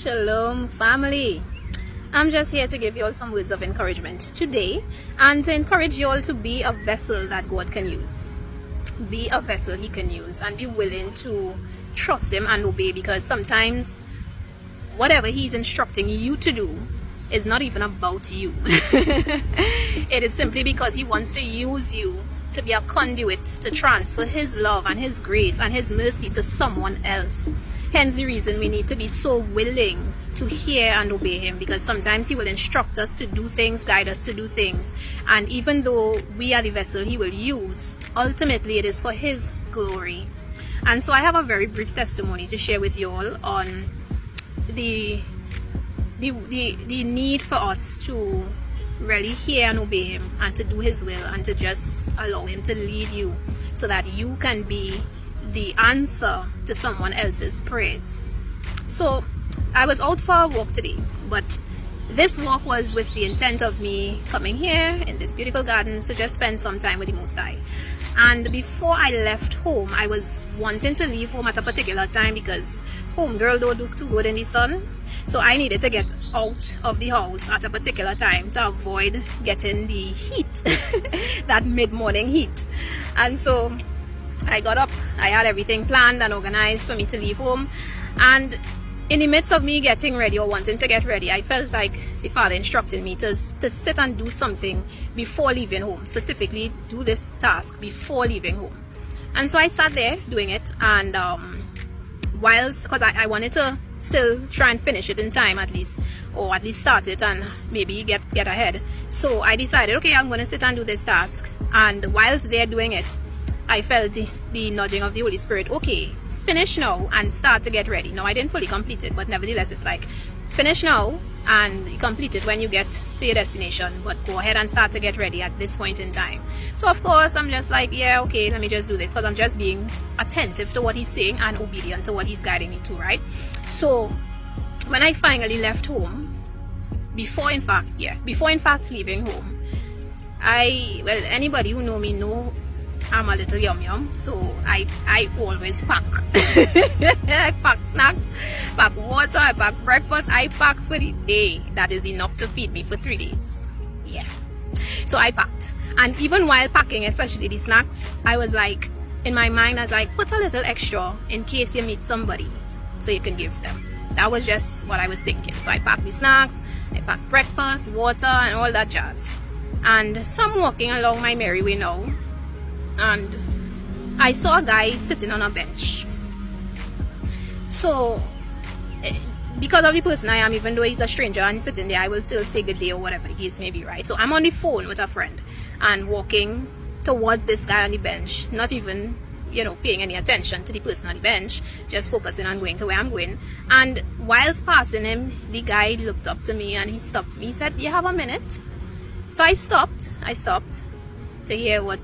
Shalom family. I'm just here to give you all some words of encouragement today and to encourage you all to be a vessel that God can use. Be a vessel He can use and be willing to trust Him and obey, because sometimes whatever He's instructing you to do is not even about you. It is simply because He wants to use you to be a conduit to transfer His love and His grace and His mercy to someone else. Hence the reason we need to be so willing to hear and obey Him, because sometimes He will instruct us to do things, guide us to do things, and even though we are the vessel He will use, ultimately it is for His glory. And so I have a very brief testimony to share with you all on the need for us to really hear and obey Him and to do His will and to just allow Him to lead you so that you can be the answer to someone else's praise. So I was out for a walk today, but this walk was with the intent of me coming here in this beautiful gardens to just spend some time with the Most High. And before I left home, I was wanting to leave home at a particular time because homegirl don't look too good in the sun. So I needed to get out of the house at a particular time to avoid getting the heat, that mid-morning heat. And so I got up, I had everything planned and organized for me to leave home. And in the midst of me getting ready or wanting to get ready, I felt like the Father instructed me to sit and do something before leaving home. Specifically, do this task before leaving home. And so I sat there doing it, and because I wanted to still try and finish it in time at least, or at least start it and maybe get ahead. So I decided, okay, I'm going to sit and do this task. And whilst they're doing it, I felt the nudging of the Holy Spirit. Okay, finish now and start to get ready. Now I didn't fully complete it, but nevertheless it's like, finish now and complete it when you get to your destination, but go ahead and start to get ready at this point in time. So of course I'm just like, yeah, okay, let me just do this, because I'm just being attentive to what He's saying and obedient to what He's guiding me to, right? So when I finally left home, before in fact leaving home, anybody who know me know I'm a little yum, so I always pack. I pack snacks, pack water, I pack breakfast, I pack for the day. That is enough to feed me for 3 days. Yeah. So I packed. And even while packing, especially the snacks, I was like, in my mind, I was like, put a little extra in case you meet somebody so you can give them. That was just what I was thinking. So I packed the snacks, I packed breakfast, water, and all that jazz. And so I'm walking along my merry way now, and I saw a guy sitting on a bench. So because of the person I am, even though he's a stranger and he's sitting there, I will still say good day or whatever the case may be, right? So I'm on the phone with a friend and walking towards this guy on the bench, not even paying any attention to the person on the bench, just focusing on going to where I'm going. And whilst passing him, the guy looked up to me and he stopped me. He said, "Do you have a minute?" So I stopped to hear what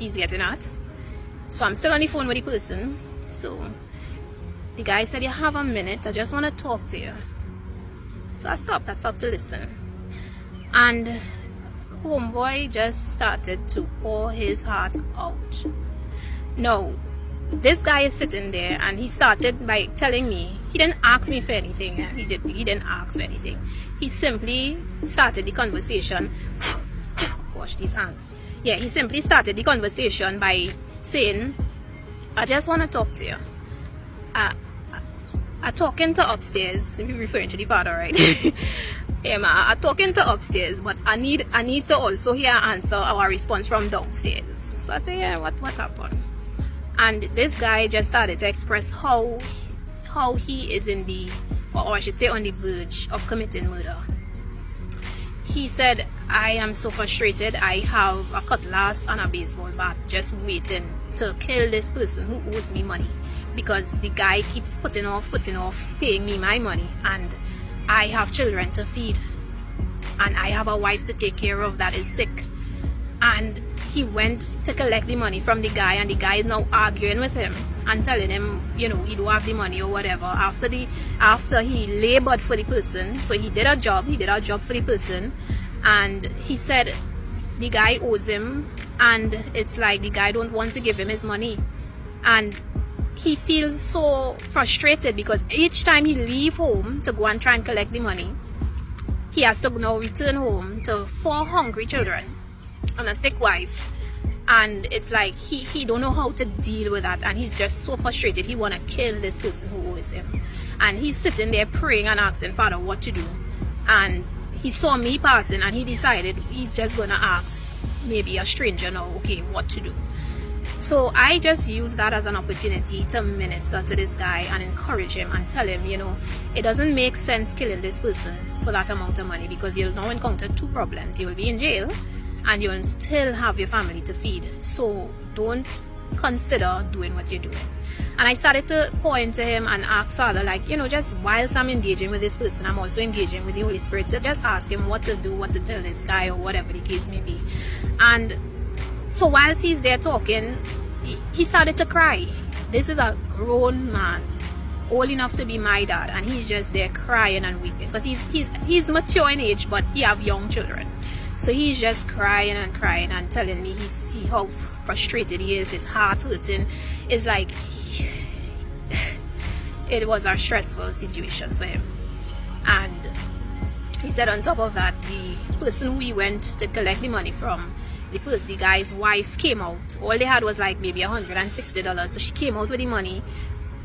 he's getting at. So I'm still on the phone with the person. So the guy said, "You have a minute, I just want to talk to you." So I stopped to listen. And homeboy just started to pour his heart out. Now, this guy is sitting there and he started by telling me, he didn't ask me for anything. He didn't ask for anything. He simply started the conversation. Wash these hands. Yeah, he simply started the conversation by saying, "I just want to talk to you. I talking to upstairs." We're referring to the Father, right? Yeah, I talking to upstairs, but I need to also hear answer our response from downstairs. So I say, yeah, what happened? And this guy just started to express how he is or I should say on the verge of committing murder. He said, "I am so frustrated. I have a cutlass and a baseball bat just waiting to kill this person who owes me money, because the guy keeps putting off paying me my money, and I have children to feed, and I have a wife to take care of that is sick." And he went to collect the money from the guy, and the guy is now arguing with him and telling him, he don't have the money or whatever, after he labored for the person. So he did a job for the person, and he said the guy owes him, and it's like the guy don't want to give him his money, and he feels so frustrated because each time he leave home to go and try and collect the money, he has to now return home to 4 hungry children and a sick wife. And it's like he don't know how to deal with that, and he's just so frustrated. He want to kill this person who owes him, and he's sitting there praying and asking Father what to do. And he saw me passing, and he decided he's just gonna ask maybe a stranger now, okay, what to do. So I just use that as an opportunity to minister to this guy and encourage him and tell him, it doesn't make sense killing this person for that amount of money, because you'll now encounter 2 problems. You'll be in jail and you'll still have your family to feed. So don't consider doing what you're doing. And I started to pour into him and ask Father, just whilst I'm engaging with this person, I'm also engaging with the Holy Spirit to just ask him what to do, what to tell this guy, or whatever the case may be. And so whilst he's there talking, he started to cry. This is a grown man, old enough to be my dad, and he's just there crying and weeping because he's mature in age, but he have young children. So he's just crying and telling me how frustrated he is. His heart hurting. It's like it was a stressful situation for him. And he said on top of that, the person we went to collect the money from, the guy's wife came out. All they had was like maybe $160. So she came out with the money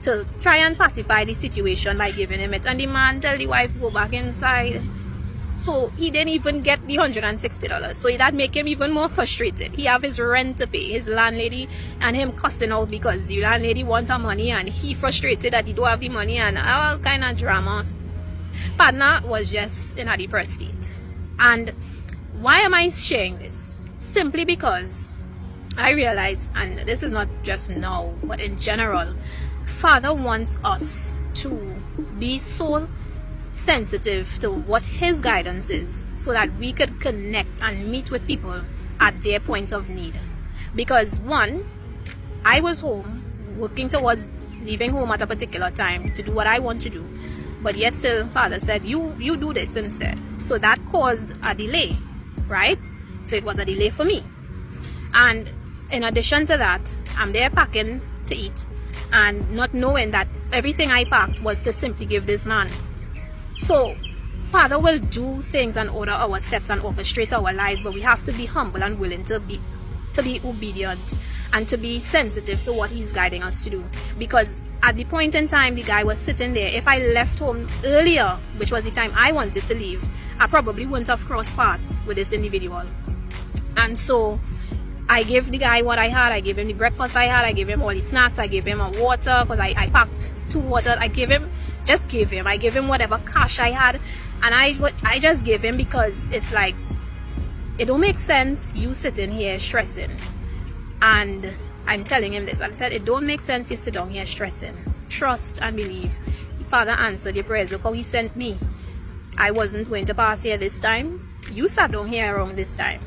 to try and pacify the situation by giving him it. And the man tell the wife go back inside. So he didn't even get the $160. So that make him even more frustrated. He have his rent to pay, his landlady, and him cussing out because the landlady want her money, and he frustrated that he don't have the money, and all kind of drama. Partner was just in a depressed state. And why am I sharing this? Simply because I realize, and this is not just now, but in general, Father wants us to be so sensitive to what his guidance is, so that we could connect and meet with people at their point of need. Because one, I was home working towards leaving home at a particular time to do what I want to do, but yet still Father said you do this instead. So that caused a delay, right? So it was a delay for me. And in addition to that, I'm there packing to eat and not knowing that everything I packed was to simply give this man. So Father will do things and order our steps and orchestrate our lives, but we have to be humble and willing to be obedient and to be sensitive to what he's guiding us to do. Because at the point in time the guy was sitting there, if I left home earlier, which was the time I wanted to leave, I probably wouldn't have crossed paths with this individual. And so I gave the guy what I had. I gave him the breakfast I had. I gave him all the snacks. I gave him a water because I packed 2 water. I gave him whatever cash I had, and I just gave him because it's like, it don't make sense you sitting here stressing. And I'm telling him this. I said, it don't make sense you sit down here stressing. Trust and believe. Father answered your prayers. Look how he sent me. I wasn't going to pass here this time. You sat down here around this time.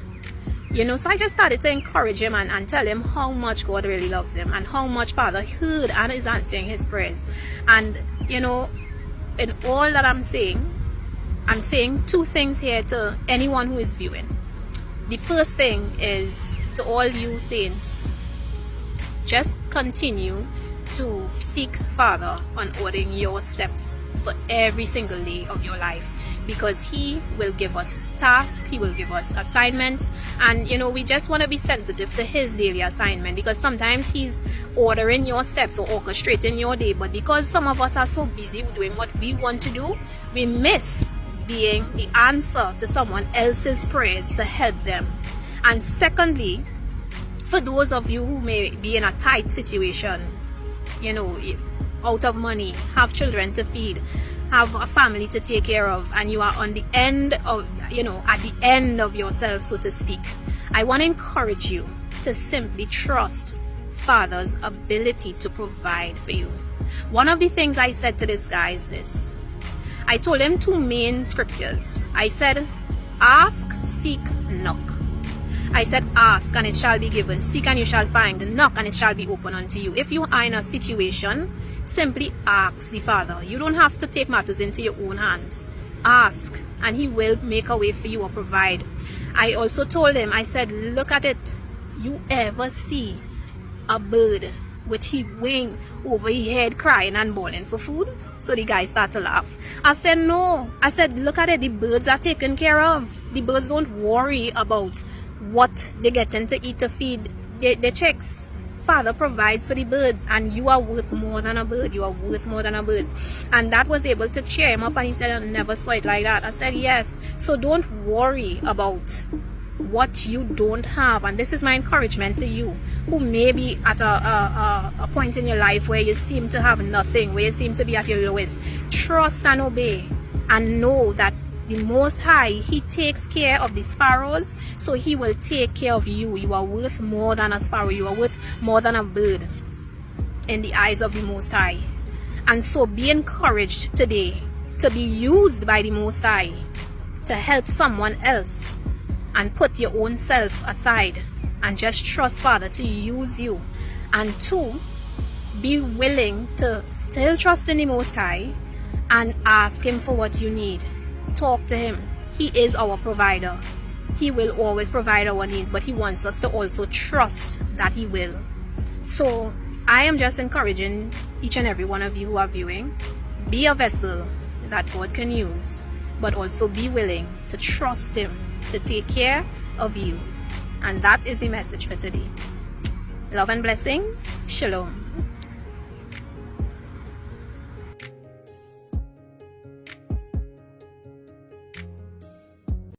So I just started to encourage him and tell him how much God really loves him and how much Father heard and is answering his prayers. And in all that I'm saying 2 things here to anyone who is viewing. The first thing is to all you saints, just continue to seek Father on ordering your steps for every single day of your life, because he will give us tasks, he will give us assignments, and we just want to be sensitive to his daily assignment, because sometimes he's ordering your steps or orchestrating your day, but because some of us are so busy doing what we want to do, we miss being the answer to someone else's prayers to help them. And secondly, for those of you who may be in a tight situation, out of money, have children to feed, have a family to take care of, and you are on the end of, at the end of yourself, so to speak, I want to encourage you to simply trust Father's ability to provide for you. One of the things I said to this guy is this. I told him 2 main scriptures. I said, ask, seek, knock. I said, ask and it shall be given. Seek and you shall find. Knock and it shall be open unto you. If you are in a situation, simply ask the Father. You don't have to take matters into your own hands. Ask and he will make a way for you or provide. I also told him, I said, look at it. You ever see a bird with his wing over his head crying and bawling for food? So the guy started to laugh. I said, no. I said, look at it. The birds are taken care of. The birds don't worry about what they getting to eat to feed the chicks. Father provides for the birds, and you are worth more than a bird. You are worth more than a bird. And that was able to cheer him up, and he said, I never saw it like that. I said, yes. So don't worry about what you don't have. And this is my encouragement to you who may be at a point in your life where you seem to have nothing, where you seem to be at your lowest. Trust and obey, and know that the Most High, He takes care of the sparrows, so He will take care of you. You are worth more than a sparrow. You are worth more than a bird in the eyes of the Most High. And so be encouraged today to be used by the Most High to help someone else, and put your own self aside and just trust Father to use you. And two, be willing to still trust in the Most High and ask Him for what you need. Talk to Him. He is our provider. He will always provide our needs, but He wants us to also trust that He will. So I am just encouraging each and every one of you who are viewing, be a vessel that God can use, but also be willing to trust Him to take care of you. And that is the message for today. Love and blessings. Shalom.